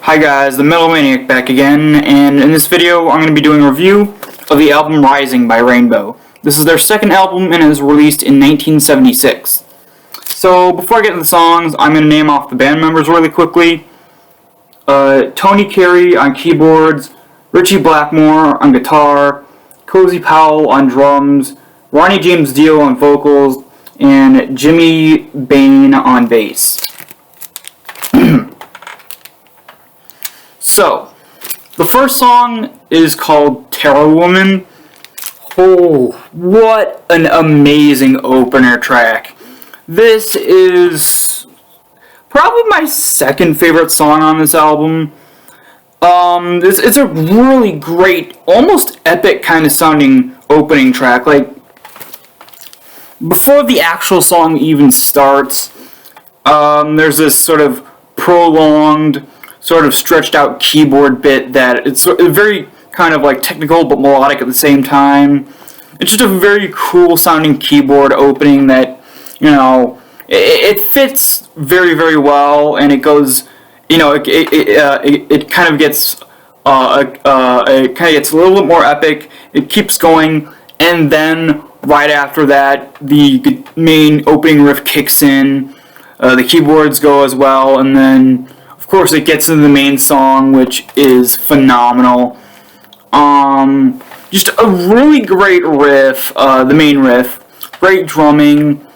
Hi guys, the Metal Maniac back again, and in this video I'm going to be doing a review of the album Rising by Rainbow. This is their second album and it was released in 1976. So before I get into the songs, I'm going to name off the band members really quickly. Tony Carey on keyboards, Richie Blackmore on guitar, Cozy Powell on drums, Ronnie James Dio on vocals, and Jimmy Bain on bass. So, the first song is called Terror Woman. Oh, what an amazing opener track. This is probably my second favorite song on this album. It's a really great, almost epic kind of sounding opening track. Like, before the actual song even starts, there's this sort of prolonged, sort of stretched out keyboard bit that it's very kind of like technical but melodic at the same time. It's just a very cool sounding keyboard opening that, you know, it fits very, very well, and it goes, you know, it kind of gets it kind of gets a little bit more epic. It keeps going, and then right after that, the main opening riff kicks in. The keyboards go as well, and then of course it gets into the main song, which is phenomenal. Just a really great riff, the main riff, great drumming,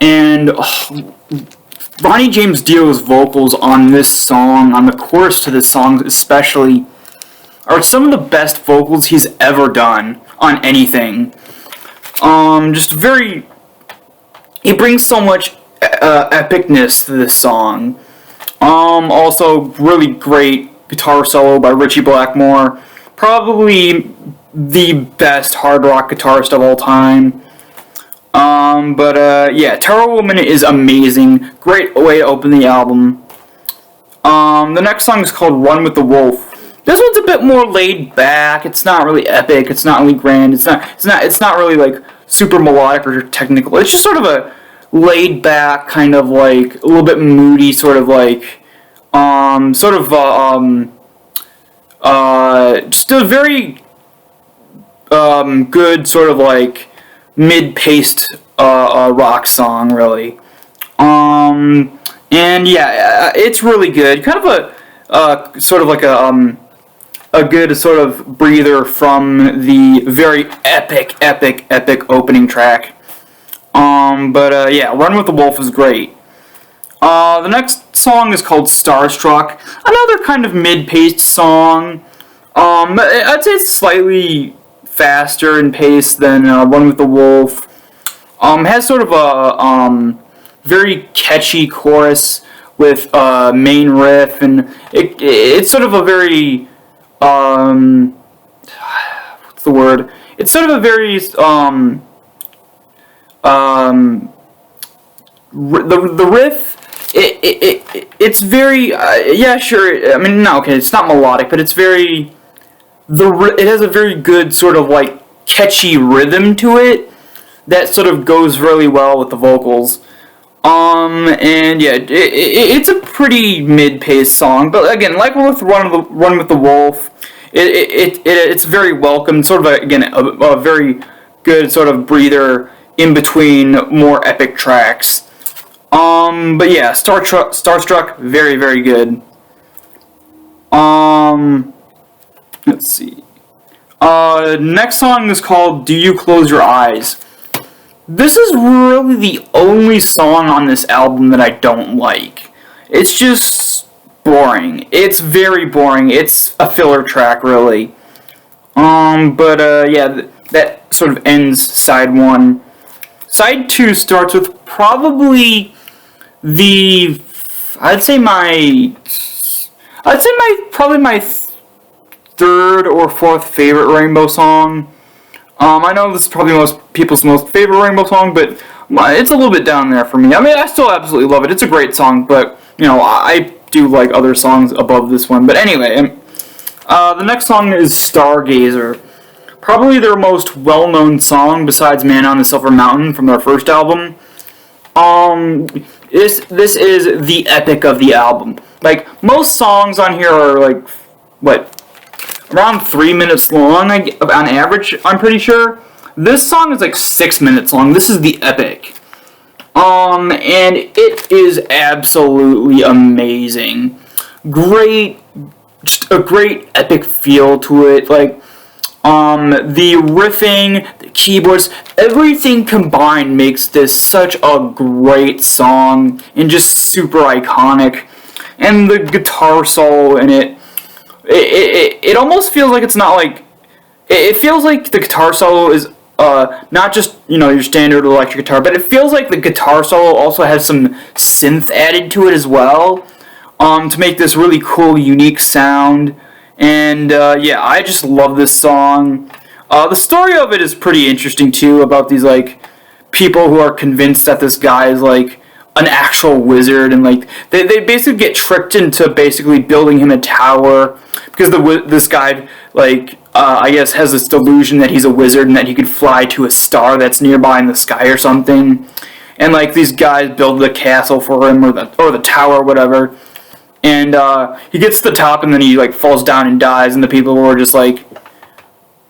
and Ronnie James Dio's vocals on this song, on the chorus to this song especially, are some of the best vocals he's ever done on anything. Just very, he brings so much epicness to this song. Also, really great guitar solo by Richie Blackmore. Probably the best hard rock guitarist of all time. Yeah, Terror Woman is amazing. Great way to open the album. The next song is called Run with the Wolf. This one's a bit more laid back. It's not really epic. It's not really grand. It's not really like super melodic or technical. It's just sort of a laid back, kind of like a little bit moody, sort of like just a very good sort of like mid-paced rock song, really. And yeah, it's really good. Kind of a sort of like a good sort of breather from the very epic opening track. Yeah, Run with the Wolf is great. The next song is called Starstruck. Another kind of mid-paced song. I'd say it's slightly faster in pace than Run with the Wolf. Has sort of a very catchy chorus with main riff, and it's sort of a very what's the word? It's sort of a very the riff. It's very yeah, sure. I mean, no, okay, it's not melodic, but it's very it has a very good sort of like catchy rhythm to it that sort of goes really well with the vocals. And yeah, it's a pretty mid-paced song, but again, like with Run with the Wolf, it's very welcome. Sort of a very good sort of breather in between more epic tracks. But yeah, Starstruck, very, very good. Let's see. Next song is called Do You Close Your Eyes? This is really the only song on this album that I don't like. It's just boring. It's very boring. It's a filler track, really. Yeah, that sort of ends side one. Side two starts with probably probably my third or fourth favorite Rainbow song. I know this is probably most people's most favorite Rainbow song, but it's a little bit down there for me. I mean, I still absolutely love it. It's a great song, but, you know, I do like other songs above this one. But anyway, the next song is Stargazer. Probably their most well-known song besides Man on the Silver Mountain from their first album. This is the epic of the album. Like, most songs on here are, like, what, around 3 minutes long, on average, I'm pretty sure. This song is, like, 6 minutes long. This is the epic. And it is absolutely amazing. Just a great epic feel to it. Like, the riffing, the keyboards, everything combined makes this such a great song and just super iconic. And the guitar solo in it almost feels like it's not like, it feels like the guitar solo is not just, your standard electric guitar, but it feels like the guitar solo also has some synth added to it as well, to make this really cool, unique sound. And, yeah, I just love this song. The story of it is pretty interesting, too, about these, like, people who are convinced that this guy is, like, an actual wizard, and, like, they basically get tricked into basically building him a tower, because this guy, like, I guess has this delusion that he's a wizard and that he could fly to a star that's nearby in the sky or something. And, like, these guys build the castle for him, or the tower or whatever. And he gets to the top and then he, like, falls down and dies, and the people were just like,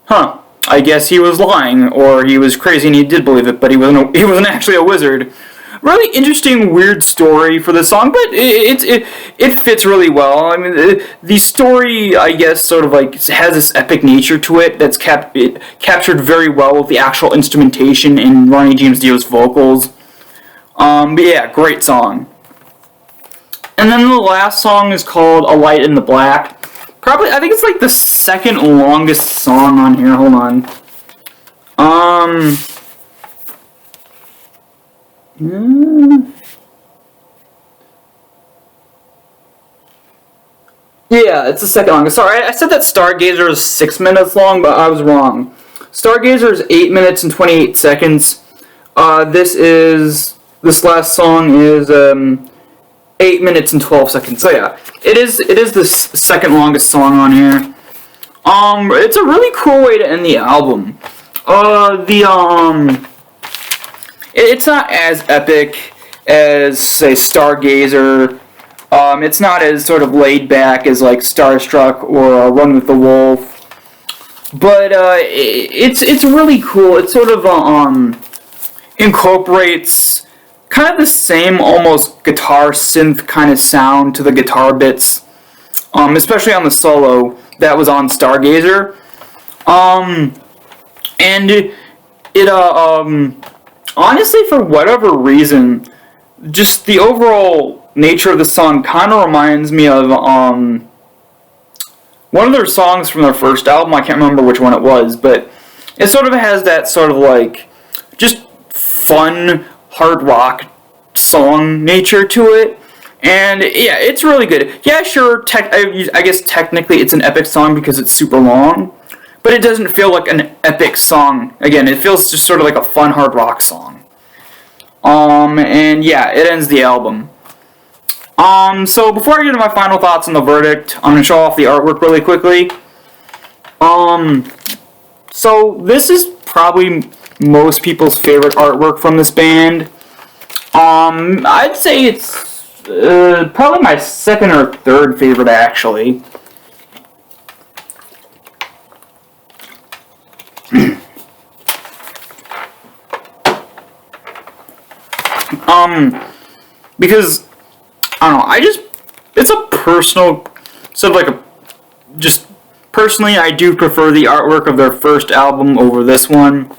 huh, I guess he was lying, or he was crazy and he did believe it, but he wasn't actually a wizard. Really interesting, weird story for the song, but it fits really well. I mean, the story, I guess, sort of like has this epic nature to it that's captured very well with the actual instrumentation and Ronnie James Dio's vocals. But yeah, great song. And then the last song is called "A Light in the Black." Probably, I think it's like the second longest song on here. Hold on. Yeah, it's the second longest. Sorry, I said that Stargazer is 6 minutes long, but I was wrong. Stargazer is 8 minutes and 28 seconds. This last song is 8 minutes and 12 seconds. So yeah, it is the second longest song on here. It's a really cool way to end the album. It's not as epic as, say, Stargazer. It's not as sort of laid back as, like, Starstruck or Run with the Wolf. But it's really cool. It sort of incorporates kind of the same almost guitar synth kind of sound to the guitar bits, especially on the solo that was on Stargazer. And it honestly, for whatever reason, just the overall nature of the song kind of reminds me of one of their songs from their first album. I can't remember which one it was, but it sort of has that sort of like just fun hard rock song nature to it. And yeah, it's really good. Yeah, sure, I guess technically it's an epic song because it's super long, but it doesn't feel like an epic song. Again, it feels just sort of like a fun hard rock song. And yeah, it ends the album. So before I get into my final thoughts on the verdict, I'm gonna show off the artwork really quickly. So this is probably most people's favorite artwork from this band. I'd say it's probably my second or third favorite, actually. Because, I don't know, it's a personal, sort of like just personally, I do prefer the artwork of their first album over this one.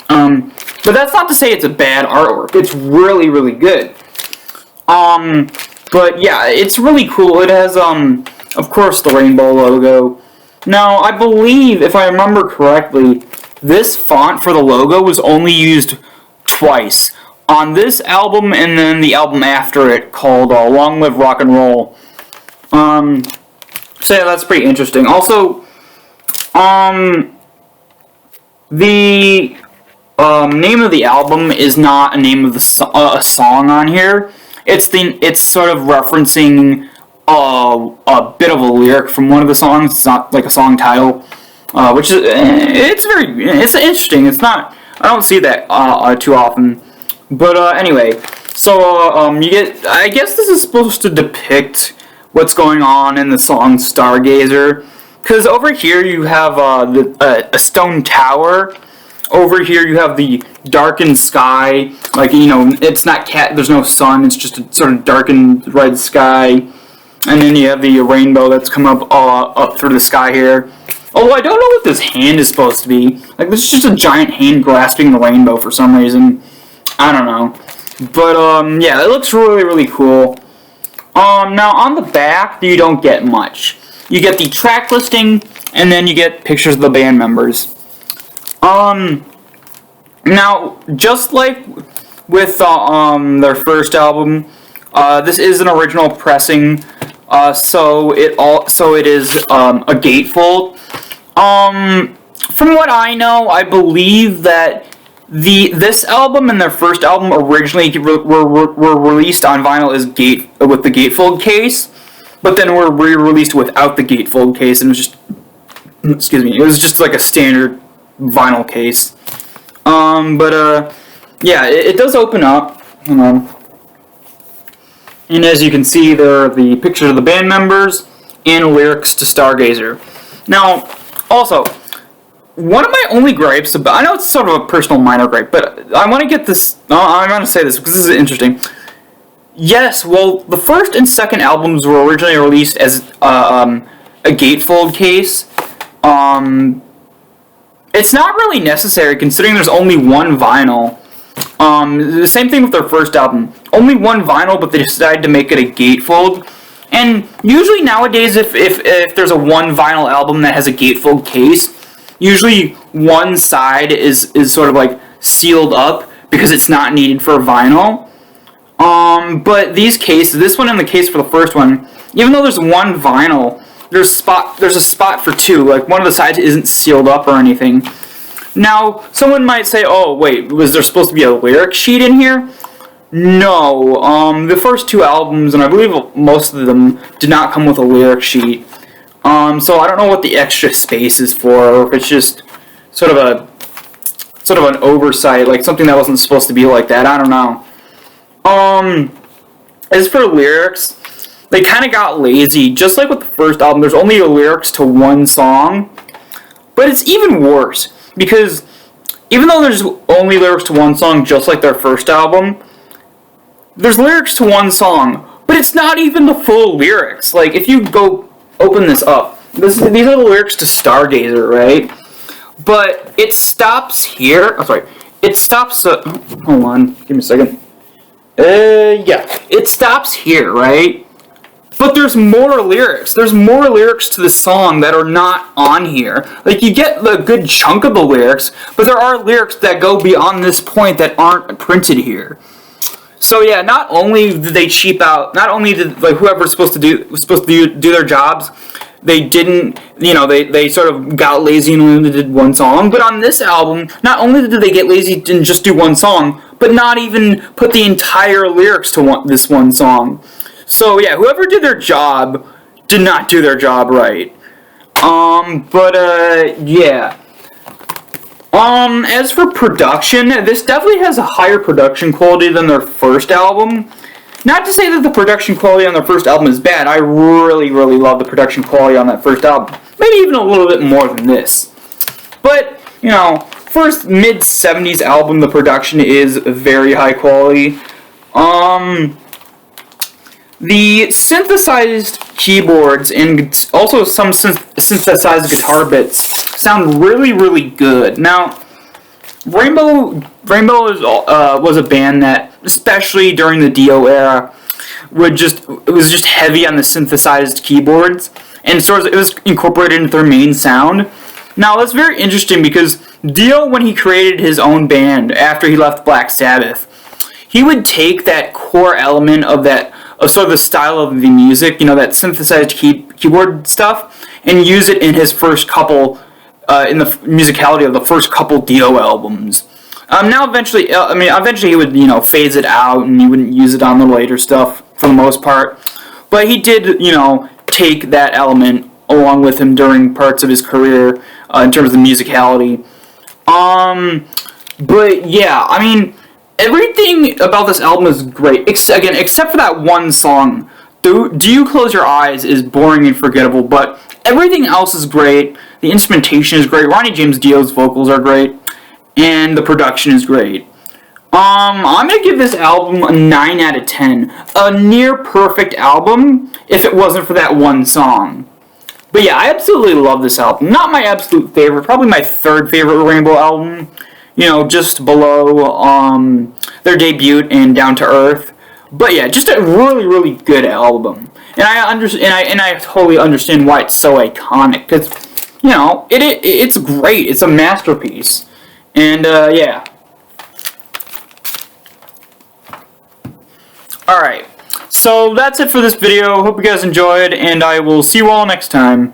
But that's not to say it's a bad artwork. It's really, really good. But yeah, it's really cool. It has, of course, the rainbow logo. Now, I believe, if I remember correctly, this font for the logo was only used twice. On this album and then the album after it called Long Live Rock and Roll. So yeah, that's pretty interesting. Also, the name of the album is not a name of a song on here. It's sort of referencing a bit of a lyric from one of the songs. It's not like a song title, which is it's interesting. It's not, I don't see that too often. But anyway, so you get, I guess this is supposed to depict what's going on in the song Stargazer. Because over here you have a stone tower. Over here you have the darkened sky. Like, it's not there's no sun. It's just a sort of darkened red sky. And then you have the rainbow that's come up through the sky here. Although I don't know what this hand is supposed to be. Like, this is just a giant hand grasping the rainbow for some reason. I don't know. But, yeah, it looks really, really cool. Now, on the back, you don't get much. You get the track listing, and then you get pictures of the band members. Now, just like with their first album, this is an original pressing, so it is a gatefold. From what I know, I believe that this album and their first album originally were released on vinyl as with the gatefold case, but then were re-released without the gatefold case, and it was just like a standard vinyl case. Yeah, it does open up. Hold on. And as you can see, there are the pictures of the band members and lyrics to Stargazer. Now, also, one of my only gripes about, I know it's sort of a personal minor gripe, but I want to get this, I want to say this because this is interesting. Yes, well, the first and second albums were originally released as a gatefold case. It's not really necessary considering there's only one vinyl. The same thing with their first album. Only one vinyl, but they decided to make it a gatefold. And usually nowadays, if there's a one vinyl album that has a gatefold case, usually one side is sort of like sealed up because it's not needed for vinyl. But this one and the case for the first one, even though there's one vinyl, there's a spot for two. Like, one of the sides isn't sealed up or anything. Now, someone might say, oh, wait, was there supposed to be a lyric sheet in here? No, the first two albums, and I believe most of them, did not come with a lyric sheet. So I don't know what the extra space is for, or if it's just sort of an oversight, like something that wasn't supposed to be like that. I don't know. As for lyrics, they kind of got lazy. Just like with the first album, there's only lyrics to one song. But it's even worse, because even though there's only lyrics to one song, just like their first album, there's lyrics to one song, but it's not even the full lyrics. Like, if you go open this up, these are the lyrics to Stargazer, right? But it stops here. Oh, sorry. It stops, hold on, give me a second. Yeah. It stops here, right? But there's more lyrics. There's more lyrics to the song that are not on here. Like, you get a good chunk of the lyrics, but there are lyrics that go beyond this point that aren't printed here. So yeah, not only did they cheap out, not only did whoever was supposed to do their jobs, they didn't, they sort of got lazy and only did one song. But on this album, not only did they get lazy and just do one song, but not even put the entire lyrics to this one song. So yeah, whoever did their job did not do their job right. Yeah. As for production, this definitely has a higher production quality than their first album. Not to say that the production quality on their first album is bad. I really, really love the production quality on that first album. Maybe even a little bit more than this. But, first mid-70s album, the production is very high quality. The synthesized keyboards and also some synthesized guitar bits sound really, really good. Now, Rainbow was a band that, especially during the Dio era, it was just heavy on the synthesized keyboards, and it was incorporated into their main sound. Now, that's very interesting because Dio, when he created his own band after he left Black Sabbath, he would take that core element of sort of the style of the music, that synthesized keyboard stuff, and use it in his first couple, in the musicality of the first couple Dio albums. Now eventually he would, phase it out, and he wouldn't use it on the later stuff for the most part. But he did, take that element along with him during parts of his career, in terms of the musicality. But yeah, everything about this album is great, except for that one song. Do You Close Your Eyes is boring and forgettable, but everything else is great. The instrumentation is great. Ronnie James Dio's vocals are great, and the production is great. I'm gonna give this album a 9 out of 10. A near perfect album if it wasn't for that one song. But yeah, I absolutely love this album. Not my absolute favorite, probably my third favorite Rainbow album. You know, just below their debut and Down to Earth. But yeah, just a really, really good album. And I totally understand why it's so iconic, because you know it's great. It's a masterpiece. And yeah. Alright, so that's it for this video. Hope you guys enjoyed, and I will see you all next time.